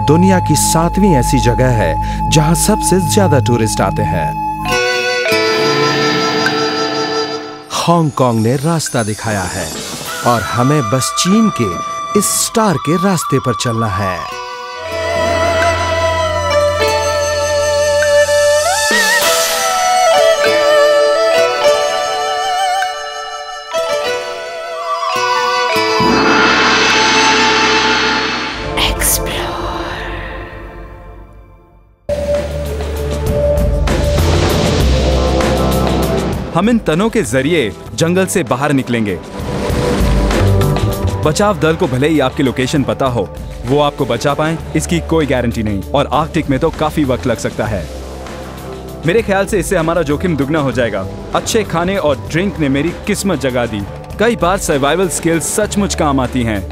दुनिया की 7वीं ऐसी जगह है जहां सबसे ज्यादा टूरिस्ट आते हैं। हांगकांग ने रास्ता दिखाया है और हमें बस चीन के इस स्टार के रास्ते पर चलना है। हम इन तनों के जरिए जंगल से बाहर निकलेंगे। बचाव दल को भले ही आपकी लोकेशन पता हो, वो आपको बचा पाएं इसकी कोई गारंटी नहीं, और आर्कटिक में तो काफी वक्त लग सकता है। मेरे ख्याल से इससे हमारा जोखिम दुगना हो जाएगा। अच्छे खाने और ड्रिंक ने मेरी किस्मत जगा दी। कई बार सर्वाइवल स्किल्स सचमुच काम आती हैं।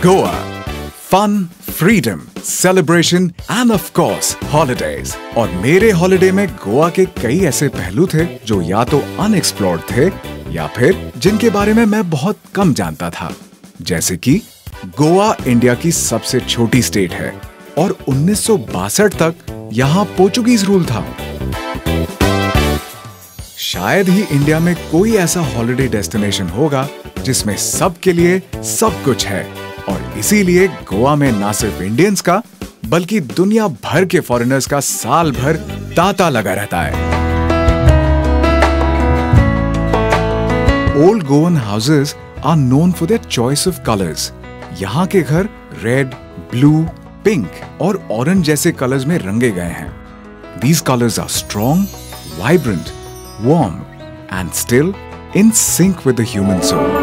Goa. Fun, freedom, celebration and of course holidays. और मेरे हॉलिडे में गोवा के कई ऐसे पहलू थे जो या तो अनएक्सप्लोर्ड थे या फिर जिनके बारे में मैं बहुत कम जानता था। जैसे कि गोवा इंडिया की सबसे छोटी स्टेट है और 1962 तक यहाँ पोर्चुगीज रूल था। शायद ही इंडिया में कोई ऐसा हॉलिडे डेस्टिनेशन होगा जिसमें सबके लिए सब कुछ है, और इसीलिए गोवा में ना सिर्फ इंडियंस का बल्कि दुनिया भर के फॉरेनर्स का साल भर तांता लगा रहता है। Old Goan houses are known for their choice of colours. यहाँ के घर रेड, ब्लू, पिंक और ऑरेंज जैसे कलर्स में रंगे गए हैं। These colors are strong, vibrant, warm and still in sync with the human soul.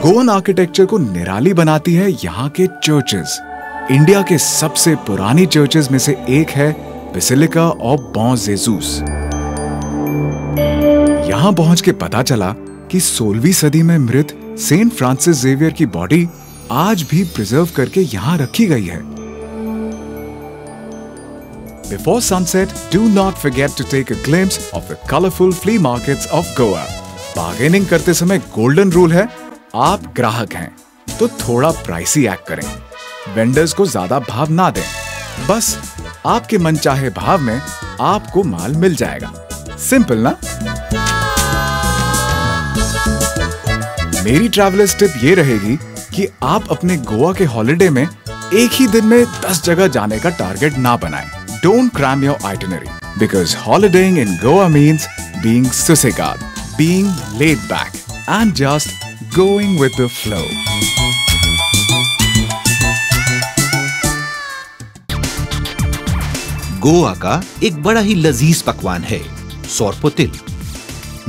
Goan architecture को निराली बनाती है यहाँ के चर्चेस। इंडिया के सबसे पुरानी चर्चेस में से एक है बेसिलिका ऑफ बॉन जेसूस। यहाँ पहुंच के पता चला कि 16वीं सदी में मृत सेंट फ्रांसिस जेवियर की बॉडी आज भी प्रिजर्व करके यहाँ रखी गई है। Before sunset, do not forget to take a glimpse of the colorful flea markets of Goa. Bargaining करते समय गोल्डन रूल है, आप ग्राहक हैं तो थोड़ा प्राइसी एक्ट करें। वेंडर्स को ज्यादा भाव ना दें, बस आपके मनचाहे भाव में आपको माल मिल जाएगा। सिंपल ना? मेरी ट्रैवलर्स टिप ये रहेगी कि आप अपने गोवा के हॉलिडे में एक ही दिन में 10 जगह जाने का टारगेट ना बनाएं। Don't cram your itinerary because holidaying in Goa means being susegad, being laid back and just going with the flow. Goa का एक बड़ा ही लजीज पकवान है सोरपोटेल।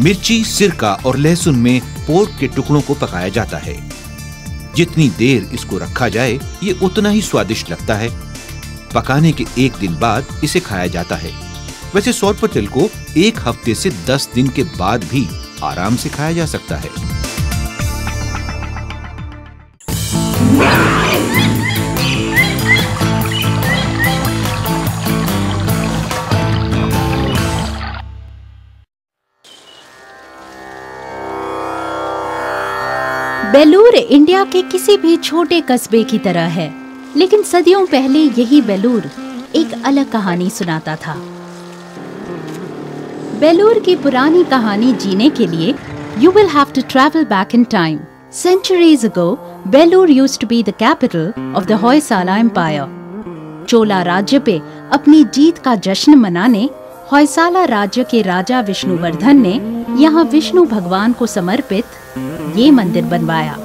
मिर्ची, सिरका और लहसुन में पोर्क के टुकड़ों को पकाया जाता है। जितनी देर इसको रखा जाए ये उतना ही स्वादिष्ट लगता है। पकाने के एक दिन बाद इसे खाया जाता है। वैसे सोरपोटेल को 1 हफ्ते से 10 दिन के बाद भी आराम से खाया जा सकता है। बेलूर इंडिया के किसी भी छोटे कस्बे की तरह है, लेकिन सदियों पहले यही बेलूर एक अलग कहानी सुनाता था। बेलूर की पुरानी कहानी जीने के लिए you will have to travel back in time. Centuries ago, Belur used to be the capital of the Hoysala Empire. चोला राज्य पे अपनी जीत का जश्न मनाने होयसाला राज्य के राजा विष्णुवर्धन ने यहाँ विष्णु भगवान को समर्पित ये मंदिर बनवाया,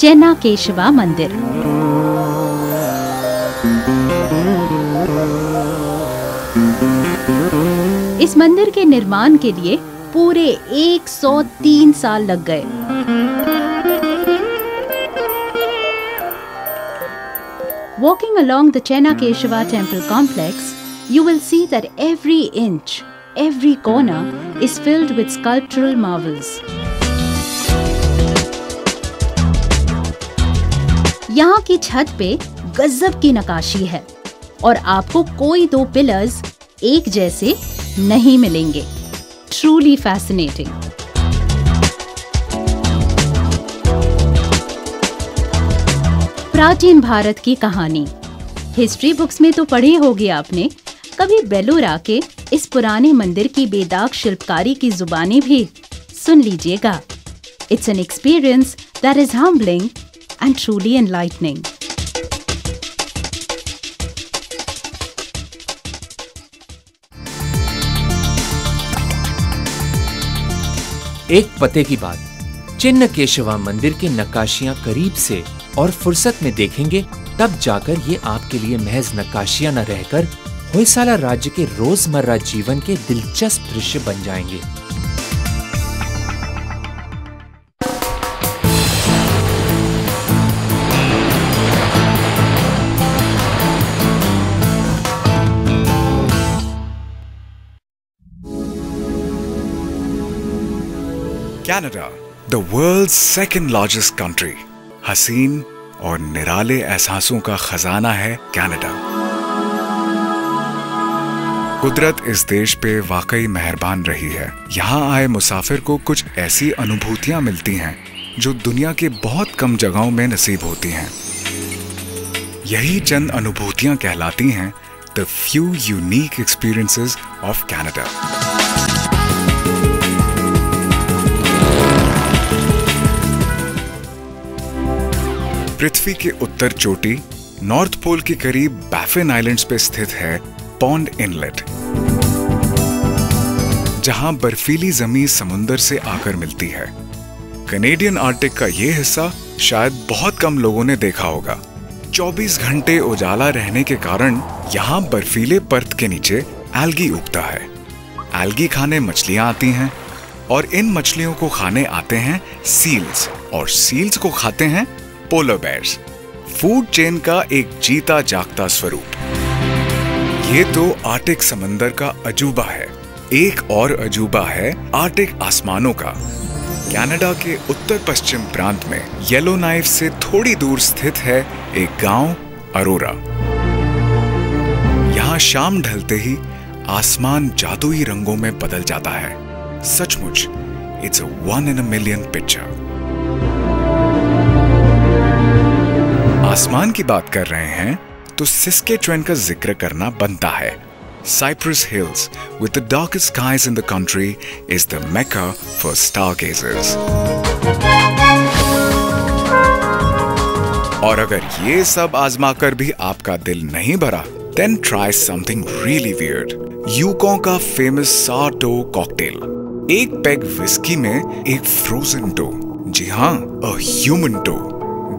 चेन्नाकेशवा मंदिर। इस मंदिर के निर्माण के लिए पूरे 103 साल लग गए। Walking along the Chennakeshava temple complex, you will see that every inch, every corner is filled with sculptural marvels. यहाँ की छत पे गजब की नक्काशी है और आपको कोई दो पिलर्स एक जैसे नहीं मिलेंगे। Truly fascinating. प्राचीन भारत की कहानी हिस्ट्री बुक्स में तो पढ़ी होगी आपने। कभी बेलूर आके इस पुराने मंदिर की बेदाग शिल्पकारी की जुबानी भी सुन लीजिएगा। It's an experience that is humbling and truly enlightening. एक पते की बात, चेन्नकेशवा मंदिर की नक्काशियां करीब से और फुर्सत में देखेंगे तब जाकर ये आपके लिए महज नक्काशियां न रहकर होयसाला राज्य के रोजमर्रा जीवन के दिलचस्प दृश्य बन जाएंगे। Canada, the world's second largest country. हसीन और निराले एहसासों का खजाना है कनाडा। कुदरत इस देश पे वाकई मेहरबान रही है। यहाँ आए मुसाफिर को कुछ ऐसी अनुभूतियां मिलती हैं जो दुनिया के बहुत कम जगहों में नसीब होती हैं। यही चंद अनुभूतियां कहलाती हैं The few unique experiences of Canada. पृथ्वी के उत्तर चोटी नॉर्थ पोल के करीब बैफिन आइलैंड्स पे स्थित है पॉन्ड इनलेट, जहां बर्फीली जमीन समुंदर से आकर मिलती है। कनेडियन आर्कटिक का ये हिस्सा शायद बहुत कम लोगों ने देखा होगा। 24 घंटे उजाला रहने के कारण यहाँ बर्फीले परत के नीचे एल्गी उगता है। एल्गी खाने मछलियां आती हैं और इन मछलियों को खाने आते हैं सील्स, और सील्स को खाते हैं पोलर बेयर्स। फूड चेन का एक जीता जागता स्वरूप। ये तो आर्कटिक समंदर का अजूबा है। एक और अजूबा है आर्कटिक आसमानों का। कनाडा के उत्तर पश्चिम प्रांत में येलो नाइफ से थोड़ी दूर स्थित है एक गांव अरोरा। यहाँ शाम ढलते ही आसमान जादुई रंगों में बदल जाता है। सचमुच it's a 1 in a million picture. आसमान की बात कर रहे हैं तो सिस्केचुएन का जिक्र करना बनता है। Cypress Hills, with the darkest skies in the country, is the mecca for stargazers. और अगर ये सब आजमाकर भी आपका दिल नहीं भरा, then try something really weird. यूकों का फेमस सारडो कॉकटेल। एक पैग विस्की में एक फ्रोजन डो, जी हाँ, a human डो।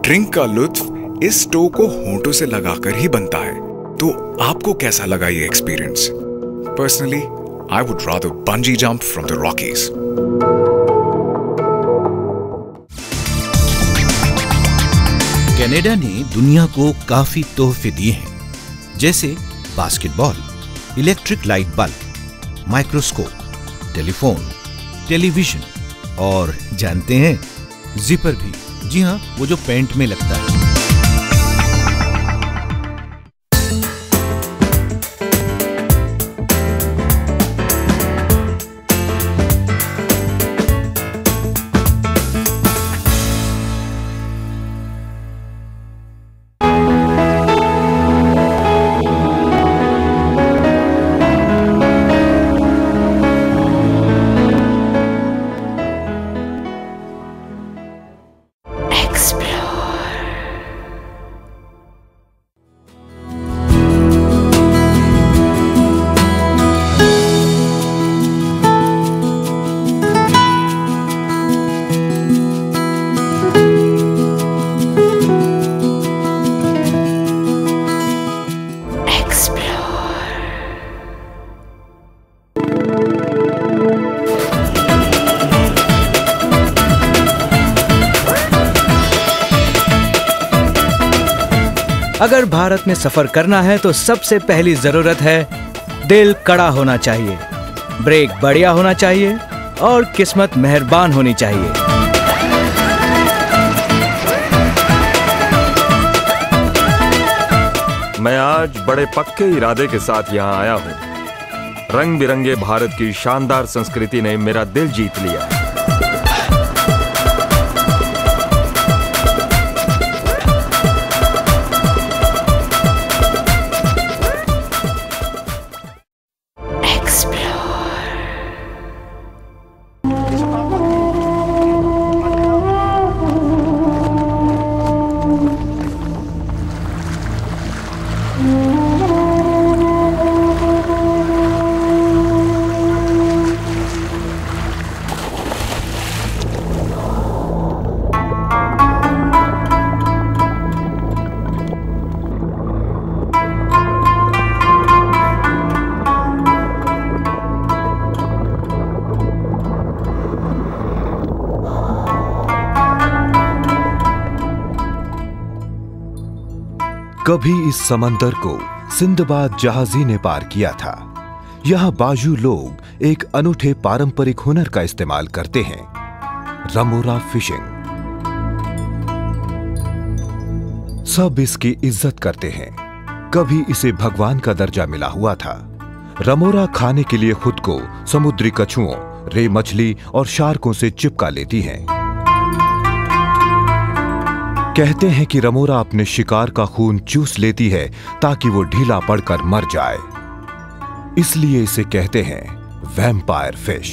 ड्रिंक का लुत्फ इस टो को होंठों से लगाकर ही बनता है। तो आपको कैसा लगा ये experience? Personally I would rather bungee jump from the Rockies. Canada ने दुनिया को काफी तोहफे दिए हैं, जैसे basketball, electric light bulb, microscope, telephone, television और जानते हैं जिपर भी। जी हाँ, वो जो पैंट में लगता है। अगर भारत में सफर करना है तो सबसे पहली जरूरत है दिल कड़ा होना चाहिए, ब्रेक बढ़िया होना चाहिए और किस्मत मेहरबान होनी चाहिए। मैं आज बड़े पक्के इरादे के साथ यहाँ आया हूँ। रंग बिरंगे भारत की शानदार संस्कृति ने मेरा दिल जीत लिया। कभी इस समंदर को सिंदबाद जहाजी ने पार किया था। यहाँ बाजू लोग एक अनूठे पारंपरिक हुनर का इस्तेमाल करते हैं, रमोरा फिशिंग। सब इसकी इज्जत करते हैं। कभी इसे भगवान का दर्जा मिला हुआ था। रमोरा खाने के लिए खुद को समुद्री कछुओं, रे मछली और शार्कों से चिपका लेती हैं। कहते हैं कि रमोरा अपने शिकार का खून चूस लेती है ताकि वो ढीला पड़कर मर जाए, इसलिए इसे कहते हैं वैम्पायर फिश।